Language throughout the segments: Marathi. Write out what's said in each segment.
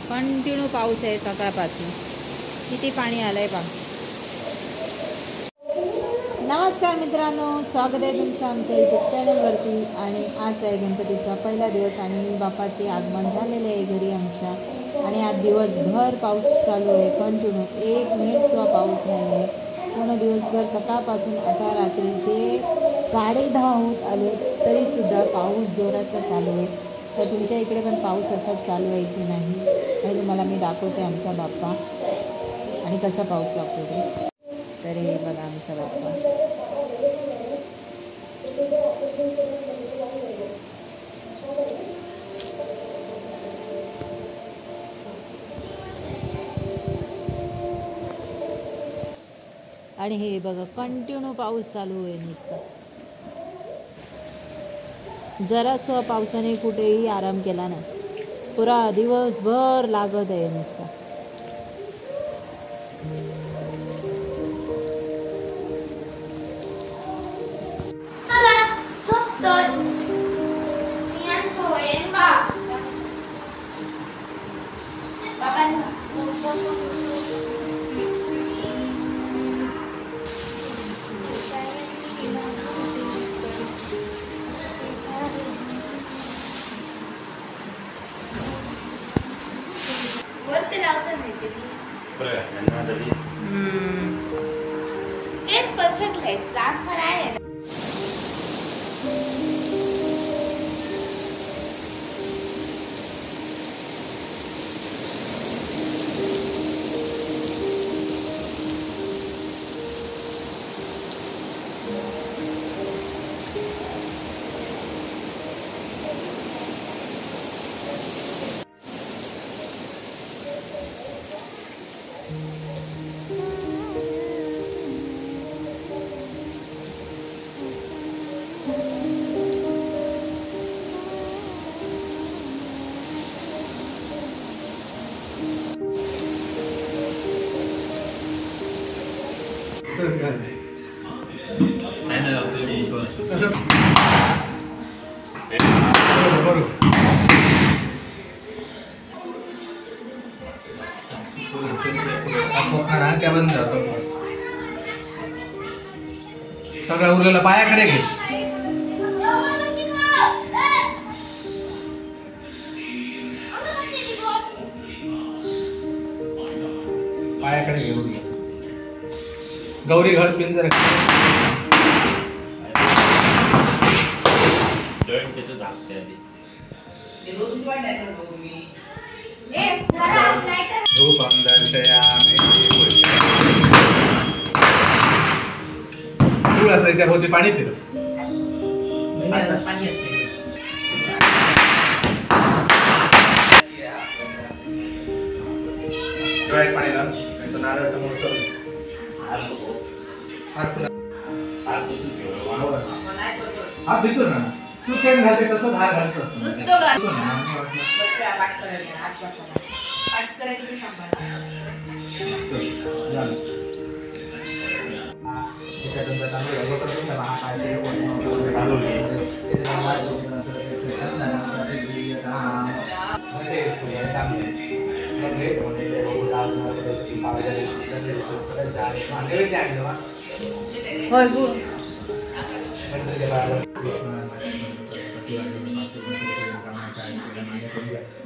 कंटिन्यू पाऊस आहे सकाळपासून. किती पाणी आलंय पहा. नमस्कार मित्रांनो, स्वागत आहे तुमचं आमच्या यूट्यूब चॅनलवरती. आणि आज आहे गणपतीचा पहिला दिवस आणि बाप्पाचे आगमन झालेले आहे घरी आमच्या. आणि आज दिवसभर पाऊस चालू आहे कंटिन्यू. 1 मिनिटसुद्धा पाऊस नाही आहे. पूर्ण दिवसभर सकाळपासून आता रात्रीचे 10:30 होत आले तरीसुद्धा पाऊस जोराचा चालू आहे. तर तुमच्या इकडे पण पाऊस असाच चालू आहे की नाही आणि तुम्हाला मी दाखवते आमचा बाप्पा आणि कसा पाऊस लागतो ते. तर हे बघा आमचा बाप्पा. आणि हे बघा कंटिन्यू पाऊस चालू आहे नुसता. जरासं पावसाने कुठेही आराम केला नाही. पुरा दिवसभर लागत आहे नुसता. परफेक्ट आहे. प्लांट पण आहे. सगळं उरलेलं पायाकडे घे. पायाकडे घे उरलं. गौरी घर पिंजर धूपं दर्शयामि. फूल असायच्या भोवती पाणी फिरव. डोळ्यात पाणी लाव. नारळ समोर चल. हा भितो ना. तू चेन घालते तसं हार घालत असतो.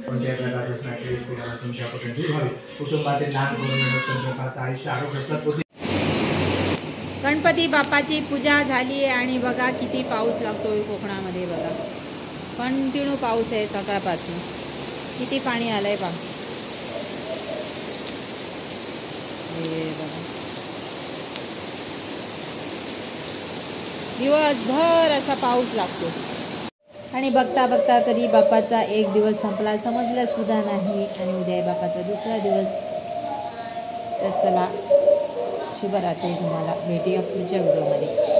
कोणत्याही प्रकारचे स्नॅक्स तुमच्यापासून दूर व्हावे. कुटुंबातील लहान मोठ्यांचं आयुष्य आरोग्य. गणपती बाप्पाची पूजा झाली आहे आणि बघा किती पाऊस लागतोय कोकणामध्ये. बघा कंटिन्यू पाऊस आहे सकाळपासून. किती पाणी आलंय पहा. हे बघा दिवसभर असा पाऊस लागतो. आणि बघता बघता कधी बाप्पाचा एक दिवस संपला समजला सुद्धा नाही. आणि उद्या आहे बाप्पाचा दुसरा दिवस. तर चला शुभरात्री. तुम्हाला भेटूया पुढच्या व्हिडिओमध्ये.